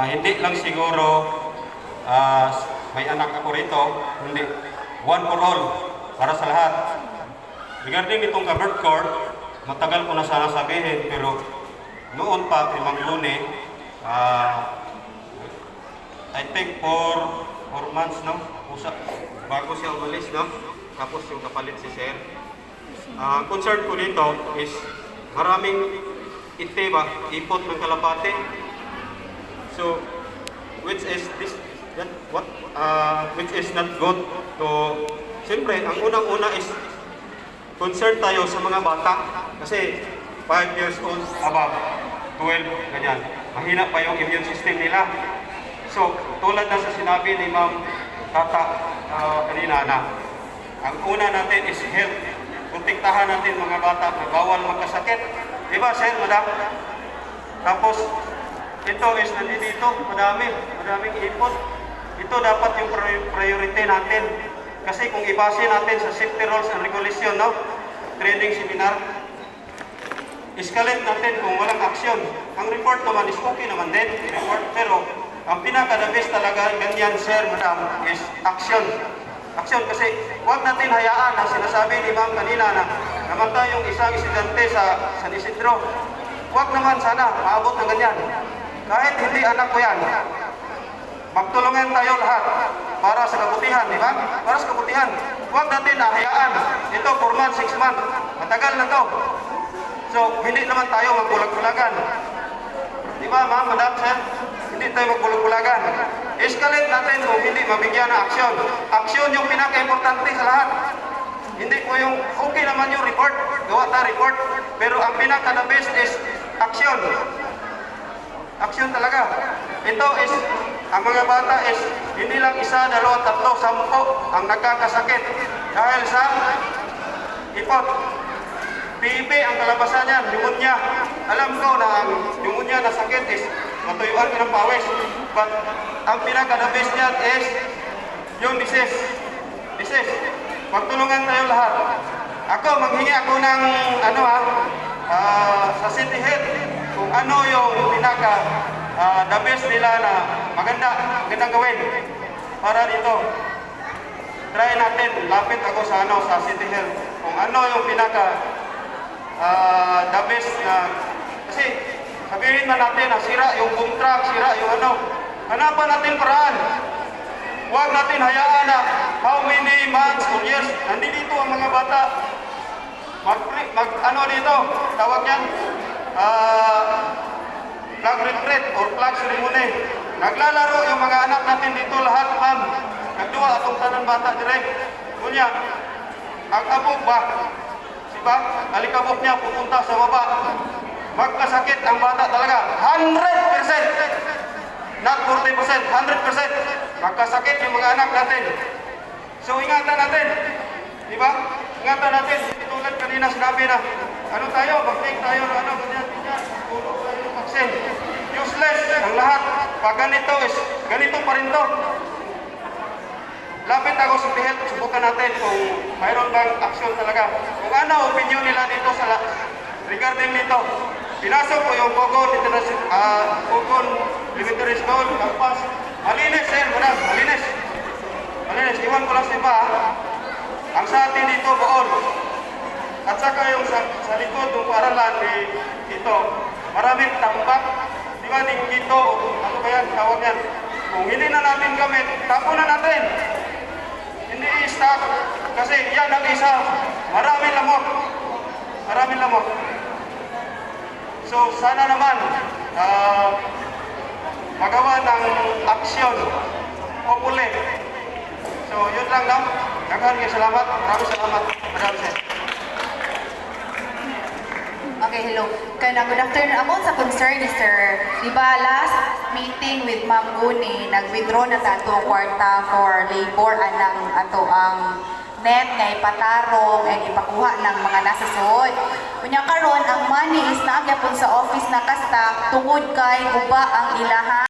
Hindi lang siguro may anak ako rito, hindi. One for all, para sa lahat. Regarding itong covered court, matagal ko na sana sabihin, pero noon pa, Mang Lune, I think 4 months, no? Bago siya umalis, no? Tapos yung kapalit si Sir. Concern ko dito is maraming ipot ng kalapate. So, which is not good to, siyempre, ang unang-una is concern tayo sa mga bata kasi 5 years old above 12, ganyan. Mahina pa yung immune system nila. So, tulad na sa sinabi ni Ma'am Tata kanina na, ang una natin is health. Protektahan natin mga bata na bawal magkasakit. Diba, Sir, Madam? Tapos, ito is nandito, madaming ipot. Ito dapat yung priority natin. Kasi kung ibase natin sa safety rules and regulation, no? Training seminar, escalate natin kung walang aksyon. Ang report naman is okay naman din, report. Pero ang pinaka-the best talaga ganyan, Sir, Madam, is action. Action kasi huwag natin hayaan ang sinasabi ni Ma'am kanina na namatay yung isang estudyante sa San Isidro. Huwag naman sana maabot ng ganyan. Kahit hindi anak ko yan, magtulungan tayo lahat para sa kabutihan, di ba? Para sa kabutihan. Huwag natin nahayaan. Ito, 4 months, 6 months. Matagal na to. So, hindi naman tayo magbulag-bulagan. Di ba, Ma'am, Madam, Sir? Hindi tayo magbulag-bulagan. Escalate natin kung hindi mabigyan ng aksyon. Aksyon yung pinaka-importante sa lahat. Hindi po yung, okay naman yung report, gawa ta report, pero ang pinaka-the best is aksyon. Aksyon talaga. Ito is, ang mga bata is, hindi lang 1, 2, 3, 10 ang nagkakasakit dahil sa ipot. PEP ang kalabasan niyan, pneumonia. Alam ko na ang pneumonia na sakit is matuyuan ka ng pawis. But ang pinaka-the best niyan is yung disease. Magtulungan tayo lahat. Manghingi ako ng sa city head kung ano yung the best nila na magandang gawin para dito. Try natin, lapit ako sa city head kung ano yung the best na, kasi sabihin na natin na sira yung boom truck, sira yung hanapan natin paraan. Huwag natin hayaan na how many months or years nandito ang mga bata dito, tawag yan flag retreat or flag ceremony. Naglalaro yung mga anak natin dito lahat, ma'am. Nagduwa atong tanan bata direct. Kunya, ang abog ba? Diba? Alikabok niya pupunta sa baba. Magkasakit ang bata talaga. 100%! Not 40%, 100%. Magkasakit yung mga anak natin. So, ingatan natin. Diba? Ingatan natin. Tulad kanina sinabi na, mag-take tayo na ganyan. Tulog tayo ng vaccine. Useless ang lahat. Pag ganito pa rin to. Lapit ako sa PHELP, subukan natin kung mayroon bang aksyon talaga. Kung ano opinion nila dito regarding nito. Pinasok ko yung Pogon Elementary School, Campas. Malinis, Sir, Madam, malinis. Iwan ko lang sa iba, ang sa atin dito, Baon. At saka yung sa likod ng paaralan dito, maraming tambak. Di ba, dito, ano ba yan, tawag yan. Kung hindi na natin gamit, tapo na natin. Hindi i-stock. Kasi yan ang isa, maraming lamok. So, sana naman, magawa ng aksyon, populi. So, yun lang lang. Salamat. Maraming salamat. Okay, hello. Good afternoon. Among sa concern ni Sir, di ba last meeting with Ma'am Guni, nag-withdraw na tato kwarta for labor anang ato ang net nga ipatarong and ipakuha ng mga nasa suod. Kunya karon ang money is naagya po sa office na kasta tungod kay uba ang ilaha